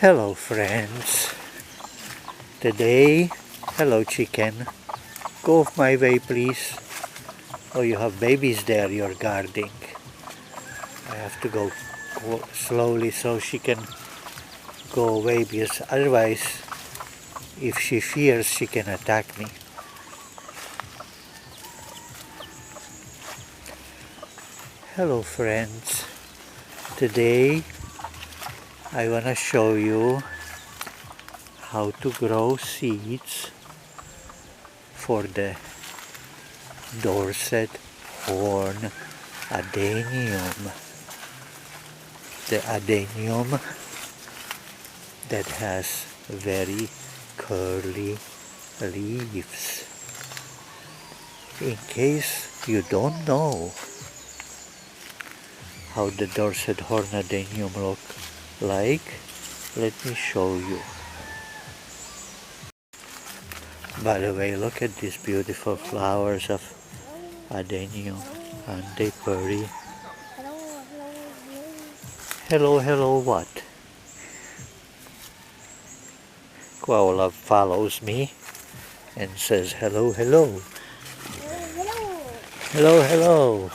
Hello friends, today, hello chicken, go off my way please. Oh, you have babies there you're guarding. I have to go slowly so she can go away, because otherwise if she fears she can attack me. Hello friends, today I want to show you how to grow seeds for the dorset horn adenium. The adenium that has very curly leaves. In case you don't know how the dorset horn adenium look like, let me show you. By the way, look at these beautiful flowers of adenium. Aren't they pretty? Hello, hello what? Koala follows me and says hello, hello. Hello, hello.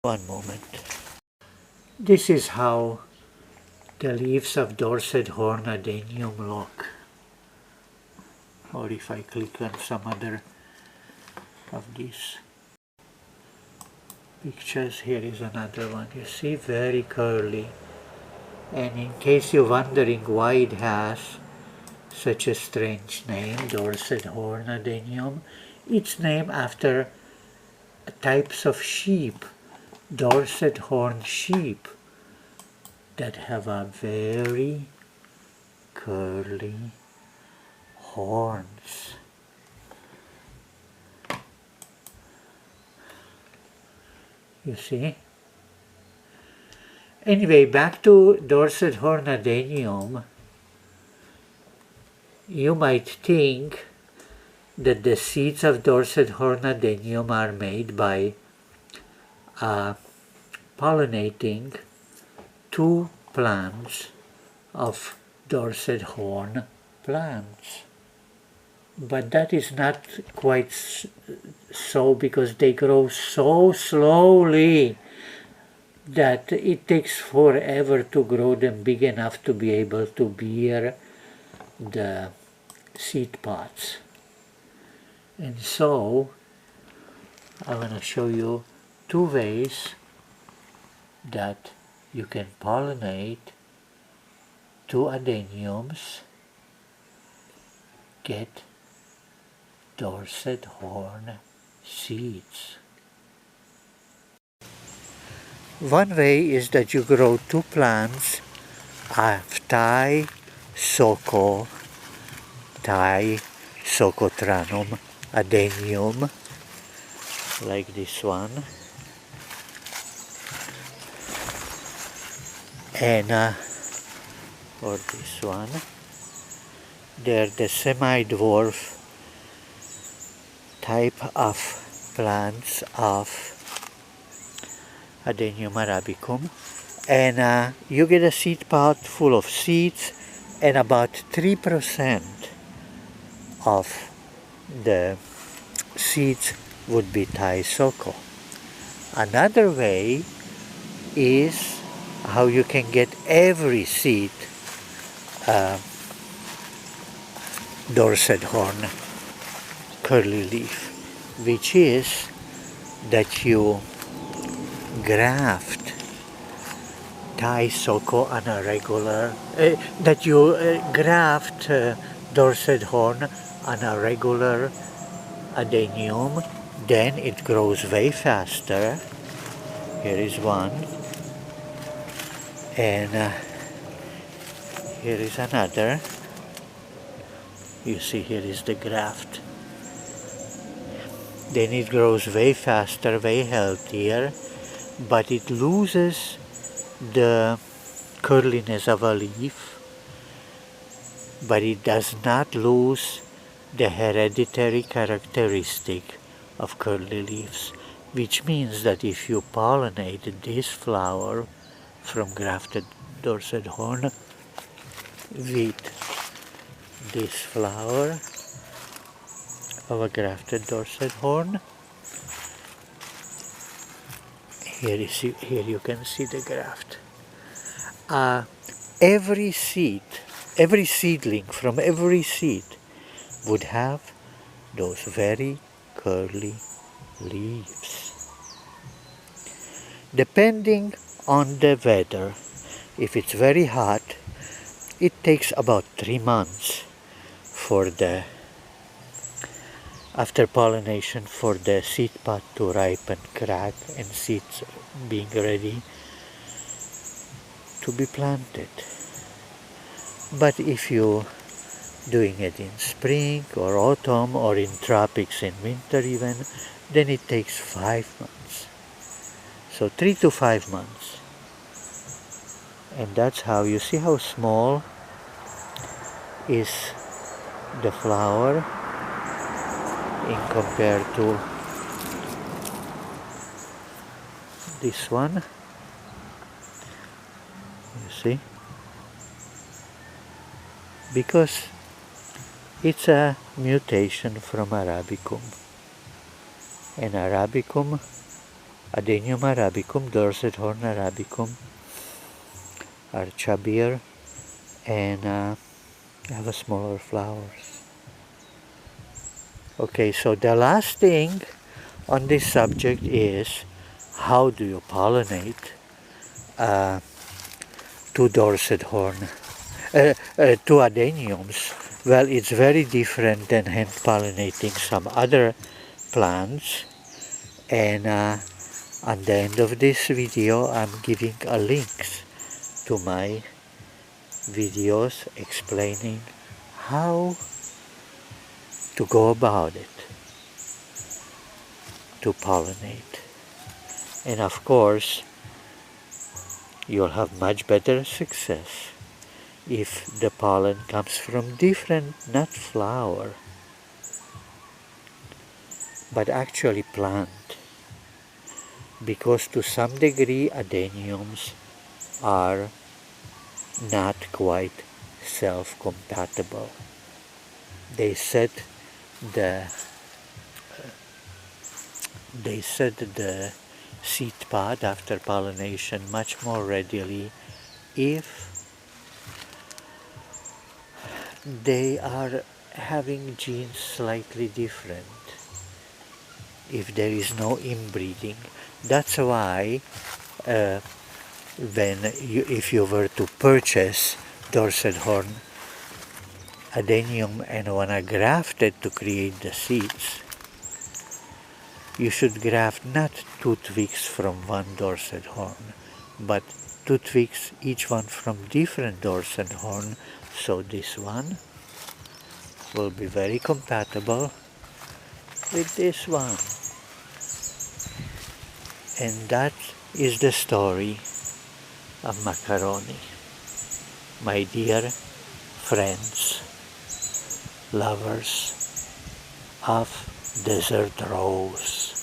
One moment. This is how the leaves of dorset horn adenium look. Or if I click on some other of these pictures, here is another one. You see, very curly. And in case you're wondering why it has such a strange name, dorset horn adenium, it's named after types of sheep, dorset horn sheep, that have a very curly horns. You see? Anyway, back to dorset horn adenium. You might think that the seeds of dorset horn adenium are made by pollinating two plants of dorset horn plants. But that is not quite so, because they grow so slowly that it takes forever to grow them big enough to be able to bear the seed pods. And so I want to show you two ways that you can pollinate two adeniums, get dorset horn seeds. One way is that you grow two plants of Thai Socotranum adenium, like this one, and or this one. They're the semi-dwarf type of plants of Adenium arabicum, and you get a seed pod full of seeds, and about 3% of the seeds would be Thai Soco. Another way is how you can get every seed dorset horn curly leaf, which is that you graft Thai Soco on a regular, graft dorset horn on a regular adenium, then it grows way faster. Here is one, and here is another. You see, here is the graft. Then it grows way faster, way healthier, but it loses the curliness of a leaf, but it does not lose the hereditary characteristic of curly leaves, which means that if you pollinate this flower from grafted dorset horn with this flower of a grafted dorset horn. Here you can see the graft. Every seedling from every seed would have those very curly leaves. Depending on the weather, if it's very hot, it takes about 3 months for after pollination for the seed pod to ripen, crack, and seeds being ready to be planted. But if you're doing it in spring or autumn or in tropics in winter even, then it takes 5 months. So 3 to 5 months. And that's how you see how small is the flower in compared to this one. You see? Because it's a mutation from Arabicum. And Arabicum, Adenium Arabicum, dorset horn Arabicum are chubbier and have a smaller flowers. Okay, so the last thing on this subject is how do you pollinate two dorset horn, two adeniums? Well, it's very different than hand pollinating some other plants, and at the end of this video I'm giving a links to my videos explaining how to go about it to pollinate. And of course you'll have much better success if the pollen comes from different, not flower, but actually plant, because to some degree adeniums are not quite self-compatible. They set the seed pod after pollination much more readily if they are having genes slightly different, if there is no inbreeding. That's why if you were to purchase dorset horn adenium and wanna graft it to create the seeds, you should graft not 2 twigs from one dorset horn, but 2 twigs each one from different dorset horn, so this one will be very compatible with this one. And that is the story of macaroni. My dear friends, lovers of desert rose,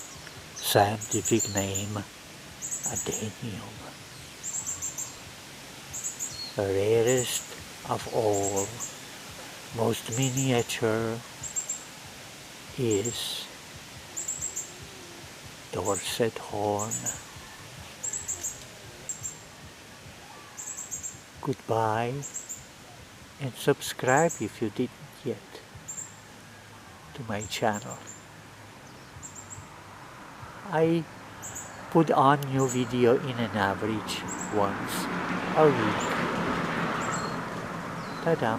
scientific name Adenium, rarest of all, most miniature is dorset horn. Goodbye, and subscribe if you didn't yet to my channel. I put on new video in an average once a week. Ta-da!